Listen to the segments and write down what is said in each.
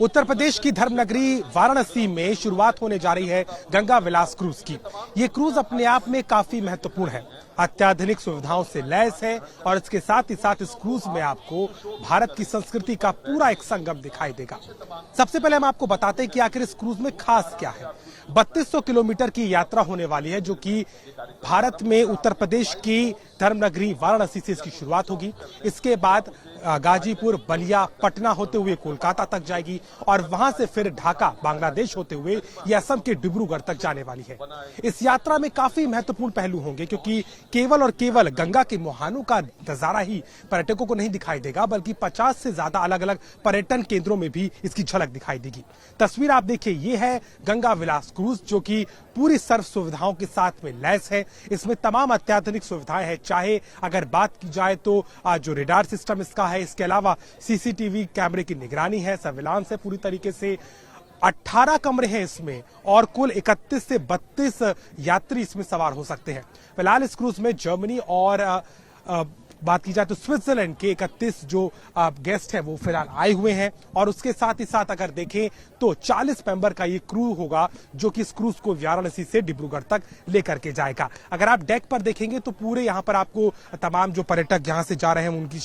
उत्तर प्रदेश की धर्मनगरी वाराणसी में शुरुआत होने जा रही है गंगा विलास क्रूज की। ये क्रूज अपने आप में काफी महत्वपूर्ण है, अत्याधुनिक सुविधाओं से लैस है और इसके साथ ही साथ इस क्रूज में आपको भारत की संस्कृति का पूरा एक संगम दिखाई देगा। सबसे पहले हम आपको बताते हैं कि आखिर इस क्रूज में खास क्या है। 3200 किलोमीटर की यात्रा होने वाली है, जो कि भारत में उत्तर प्रदेश की धर्मनगरी वाराणसी से इसकी शुरुआत होगी। इसके बाद गाजीपुर, बलिया, पटना होते हुए कोलकाता तक जाएगी और वहां से फिर ढाका, बांग्लादेश होते हुए ये असम के डिब्रूगढ़ तक जाने वाली है। इस यात्रा में काफी महत्वपूर्ण पहलू होंगे, क्योंकि केवल और केवल गंगा के मुहानों का नजारा ही पर्यटकों को नहीं दिखाई देगा, बल्कि 50 से ज्यादा अलग अलग पर्यटन केंद्रों में भी इसकी झलक दिखाई देगी। तस्वीर आप देखिए, ये है गंगा विलास क्रूज, जो कि पूरी सर्व सुविधाओं के साथ में लैस है। इसमें तमाम अत्याधुनिक सुविधाएं हैं, चाहे अगर बात की जाए तो जो रेडार सिस्टम इसका है, इसके अलावा सीसीटीवी कैमरे की निगरानी है, सर्विलांस है पूरी तरीके से। 18 कमरे हैं इसमें और कुल 31 से 32 यात्री इसमें सवार हो सकते हैं। फिलहाल इस क्रूज में जर्मनी और बात की जाए तो स्विट्जरलैंड के 31 जो गेस्ट हैं वो फिलहाल आए हुए हैं और उसके साथ ही साथ अगर देखें तो 40 मेंबर का ये क्रू होगा, जो कि इस क्रूज को वाराणसी से डिब्रूगढ़ तक लेकर के जाएगा। अगर आप डेक पर देखेंगे तो पूरे यहाँ पर आपको तमाम जो पर्यटक यहाँ से जा रहे हैं उनकी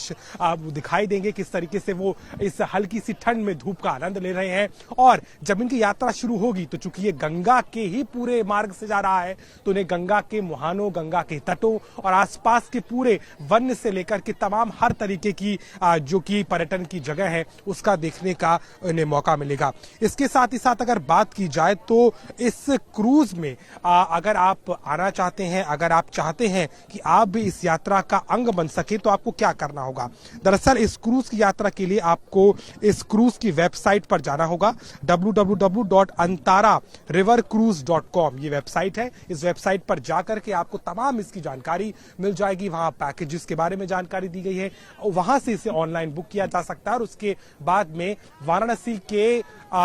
दिखाई देंगे, किस तरीके से वो इस हल्की सी ठंड में धूप का आनंद ले रहे हैं। और जब इनकी यात्रा शुरू होगी तो चूंकि ये गंगा के ही पूरे मार्ग से जा रहा है, तो उन्हें गंगा के मुहानों, गंगा के तटों और आसपास के पूरे वन्य से लेकर के तमाम हर तरीके की जो कि पर्यटन की जगह है उसका देखने का इन्हें मौका मिलेगा। इसके साथ ही साथ अगर बात की जाए तो इस क्रूज में अगर आप आना चाहते हैं, अगर आप चाहते हैं कि आप भी इस यात्रा का अंग बन सके, तो आपको क्या करना होगा। दरअसल इस क्रूज की यात्रा के लिए आपको इस क्रूज की वेबसाइट पर जाना होगा। www.antararivercruise.com ये वेबसाइट है। इस वेबसाइट पर जाकर के आपको तमाम इसकी जानकारी मिल जाएगी। वहां पैकेजेस के बारे में जानकारी दी गई है, वहां से इसे ऑनलाइन बुक किया जा सकता है और उसके बाद में वाराणसी के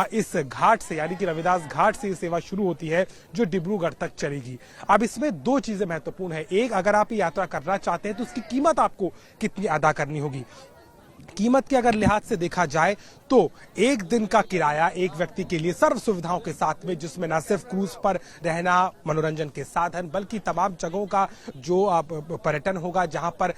इस घाट से, यानी कि रविदास घाट से ये सेवा शुरू होती है जो डिब्रूगढ़ तक चलेगी। अब इसमें दो चीजें महत्वपूर्ण है। एक, अगर आप ये यात्रा करना चाहते हैं तो उसकी कीमत आपको कितनी अदा करनी होगी। कीमत के अगर लिहाज से देखा जाए तो एक दिन का किराया एक व्यक्ति के लिए सर्व सुविधाओं के साथ में, जिसमें न सिर्फ क्रूज पर रहना, मनोरंजन के साधन, बल्कि तमाम जगहों का जो पर्यटन होगा, जहां पर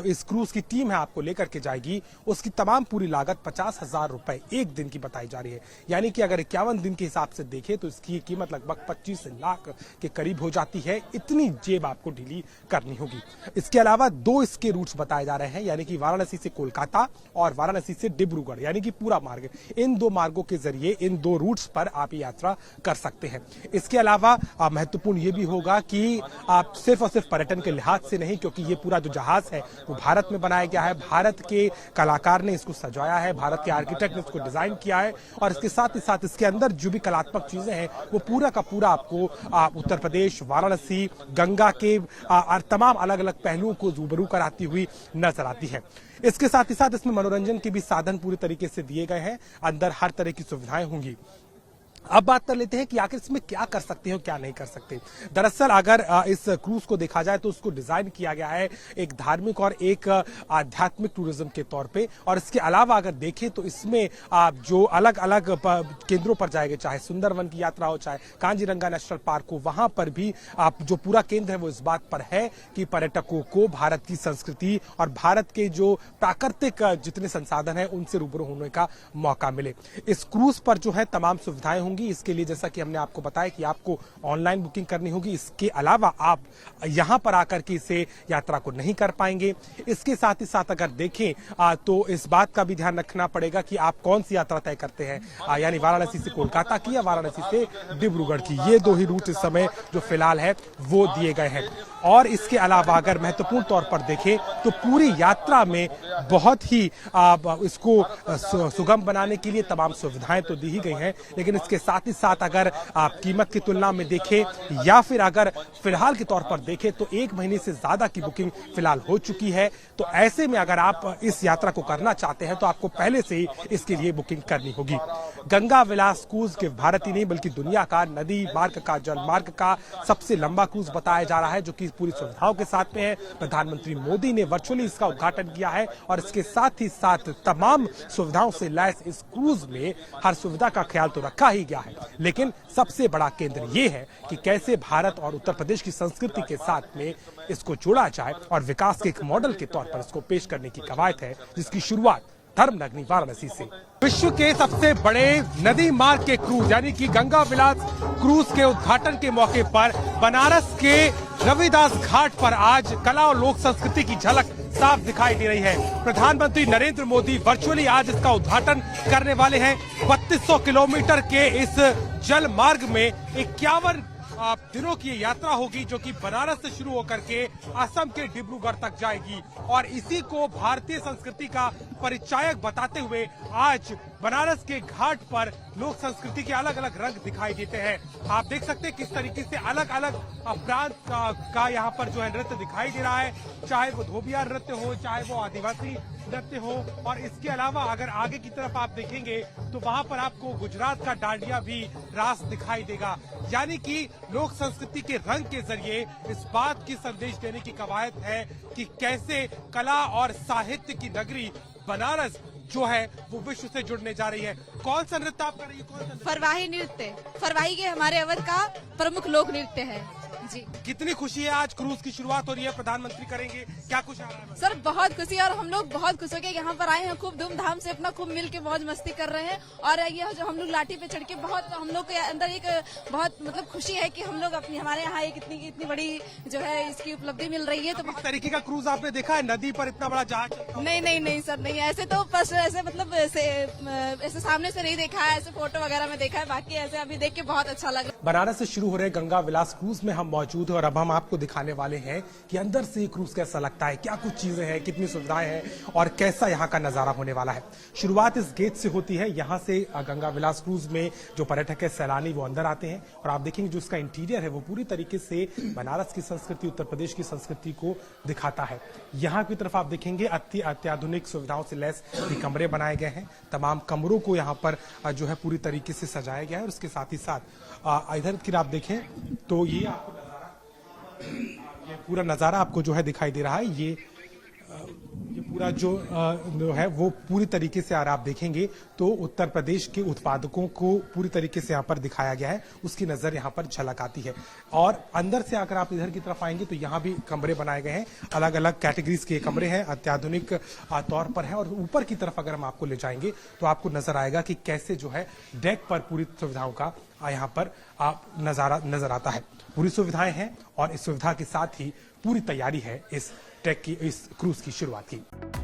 इस क्रूज की टीम है आपको लेकर के जाएगी, उसकी तमाम पूरी लागत 50,000 रुपए एक दिन की बताई जा रही है। यानी कि अगर 51 दिन के हिसाब से देखें तो इसकी कीमत लगभग 25 लाख के करीब हो जाती है। इतनी जेब आपको ढीली करनी होगी। इसके अलावा दो इसके रूट्स बताए जा रहे हैं, यानी कि वाराणसी से कोलकाता और वाराणसी से डिब्रूगढ़, यानी कि पूरा मार्ग। इन दो मार्गों के जरिए, इन दो रूट्स पर आप यात्रा कर सकते हैं। इसके अलावा महत्वपूर्ण ये भी होगा कि आप सिर्फ और सिर्फ पर्यटन के लिहाज से नहीं, क्योंकि ये पूरा जो जहाज है वो भारत में बनाया गया है, भारत के कलाकार ने इसको सजाया है, भारत के आर्किटेक्ट ने इसको डिजाइन किया है और इसके साथ ही साथ इसके अंदर जो भी कलात्मक चीजें हैं वो पूरा का पूरा आपको उत्तर प्रदेश, वाराणसी, गंगा के तमाम अलग अलग पहलुओं को रूबरू कराती हुई नजर आती है। इसके साथ ही साथ इसमें मनोरंजन के भी साधन पूरी तरीके से दिए गए हैं। अंदर हर तरह की सुविधाएं होंगी। अब बात कर लेते हैं कि आखिर इसमें क्या कर सकते हैं और क्या नहीं कर सकते। दरअसल अगर इस क्रूज को देखा जाए तो उसको डिजाइन किया गया है एक धार्मिक और एक आध्यात्मिक टूरिज्म के तौर पे, और इसके अलावा अगर देखें तो इसमें जो अलग अलग केंद्रों पर जाएंगे, चाहे सुंदरवन की यात्रा हो, चाहे कांजीरंगा नेशनल पार्क हो, वहां पर भी जो पूरा केंद्र है वो इस बात पर है कि पर्यटकों को भारत की संस्कृति और भारत के जो प्राकृतिक जितने संसाधन है उनसे रूबरू होने का मौका मिले। इस क्रूज पर जो है तमाम सुविधाएं होंगी। इसके लिए जैसा कि हमने आपको बताया कि आपको ऑनलाइन बुकिंग करनी होगी। इसके अलावा आप यहां पर आकर के इसे यात्रा को नहीं कर पाएंगे। इसके साथ ही साथ अगर देखें तो इस बात का भी ध्यान रखना पड़ेगा कि आप कौन सी यात्रा तय करते हैं, यानी वाराणसी से कोलकाता की या वाराणसी से डिब्रूगढ़ की। ये दो ही रूट इस समय जो फिलहाल है वो दिए गए हैं। और इसके अलावा अगर महत्वपूर्ण तौर पर देखें तो पूरी यात्रा में बहुत ही इसको सुगम बनाने के लिए तमाम सुविधाएं तो दी ही गई हैं, लेकिन इसके साथ ही साथ अगर आप कीमत की तुलना में देखें या फिर अगर फिलहाल के तौर पर देखें तो 1 महीने से ज्यादा की बुकिंग फिलहाल हो चुकी है। तो ऐसे में अगर आप इस यात्रा को करना चाहते हैं तो आपको पहले से ही इसके लिए बुकिंग करनी होगी। गंगा विलास क्रूज के भारत ही नहीं बल्कि दुनिया का नदी मार्ग का जल मार्ग का सबसे लंबा क्रूज बताया जा रहा है, जो कि पूरी सुविधाओं के साथ में है। प्रधानमंत्री मोदी ने वर्चुअली इसका उद्घाटन किया है और इसके साथ ही साथ तमाम सुविधाओं से लैस इस क्रूज में हर सुविधा का ख्याल तो रखा ही गया है, लेकिन सबसे बड़ा केंद्र ये है कि कैसे भारत और उत्तर प्रदेश की संस्कृति के साथ में इसको जोड़ा जाए और विकास के एक मॉडल के तौर पर इसको पेश करने की कवायद है, जिसकी शुरुआत धर्मनगरी वाराणसी से। विश्व के सबसे बड़े नदी मार्ग के क्रूज यानी कि गंगा विलास क्रूज के उद्घाटन के मौके पर बनारस के रविदास घाट पर आज कला और लोक संस्कृति की झलक साफ दिखाई दे रही है। प्रधानमंत्री नरेंद्र मोदी वर्चुअली आज इसका उद्घाटन करने वाले हैं। 3200 किलोमीटर के इस जल मार्ग में 51 दिनों की यात्रा होगी, जो कि बनारस से शुरू होकर के असम के डिब्रूगढ़ तक जाएगी और इसी को भारतीय संस्कृति का परिचायक बताते हुए आज बनारस के घाट पर लोक संस्कृति के अलग अलग रंग दिखाई देते हैं। आप देख सकते हैं किस तरीके से अलग अलग प्रांत का यहाँ पर जो है नृत्य दिखाई दे रहा है, चाहे वो धोबिया नृत्य हो, चाहे वो आदिवासी नृत्य हो। और इसके अलावा अगर आगे की तरफ आप देखेंगे तो वहां पर आपको गुजरात का डांडिया भी रास दिखाई देगा। यानी कि लोक संस्कृति के रंग के जरिए इस बात की संदेश देने की कवायद है कि कैसे कला और साहित्य की नगरी बनारस जो है वो विश्व से जुड़ने जा रही है। कौन सा नृत्य आप कर रही है? कौन सा? फरवाही नृत्य, फरवाही के हमारे अवध का प्रमुख लोक नृत्य है जी। कितनी खुशी है, आज क्रूज की शुरुआत हो रही है, प्रधानमंत्री करेंगे, क्या कुछ आ रहा है? सर बहुत खुशी और हम लोग बहुत खुश हो के यहाँ पर आए हैं, खूब धूमधाम से अपना खूब मिल के मौज मस्ती कर रहे हैं। और ये जो हम लोग लाठी पे चढ़ के बहुत हम लोग के अंदर एक बहुत मतलब खुशी है कि हम लोग अपनी हमारे यहाँ एक इतनी बड़ी जो है इसकी उपलब्धि मिल रही है। तो इस तरीके का क्रूज आपने देखा है नदी पर इतना बड़ा जहाज? नहीं सर नहीं, ऐसे तो बस ऐसे मतलब ऐसे सामने से नहीं देखा है, ऐसे फोटो वगैरह में देखा है, बाकी ऐसे अभी देख के बहुत अच्छा लगा। बनारस से शुरू हो रहे गंगा विलास क्रूज में हम मौजूद हैं और अब हम आपको दिखाने वाले हैं कि अंदर से क्रूज कैसा लगता है, क्या कुछ चीजें हैं, कितनी सुविधाएं हैं और कैसा यहाँ का नजारा होने वाला है। शुरुआत इस गेट से होती है, यहाँ से गंगा विलास क्रूज में जो पर्यटक है सैलानी वो अंदर आते हैं और आप देखेंगे जो उसका इंटीरियर है वो पूरी तरीके से बनारस की संस्कृति उत्तर प्रदेश की संस्कृति को दिखाता है। यहाँ की तरफ आप देखेंगे अत्याधुनिक सुविधाओं से लैस कमरे बनाए गए हैं। तमाम कमरों को यहाँ पर जो है पूरी तरीके से सजाया गया है और उसके साथ ही साथ इधर की आप देखें तो ये आपको ये पूरा नजारा आपको जो है दिखाई दे रहा है। ये पूरा जो है वो पूरी तरीके से अगर आप देखेंगे तो उत्तर प्रदेश के उत्पादकों को पूरी तरीके से यहाँ पर दिखाया गया है, उसकी नजर यहाँ पर झलक आती है। और अंदर से अगर आप इधर की तरफ आएंगे तो यहाँ भी कमरे बनाए गए हैं, अलग अलग कैटेगरीज के कमरे हैं, अत्याधुनिक तौर पर है। और ऊपर की तरफ अगर हम आपको ले जाएंगे तो आपको नजर आएगा कि कैसे जो है डेक पर पूरी सुविधाओं का यहाँ पर नजारा नजर आता है। पूरी सुविधाएं हैं और इस सुविधा के साथ ही पूरी तैयारी है इस ट्रैक की, इस क्रूज की शुरुआत की।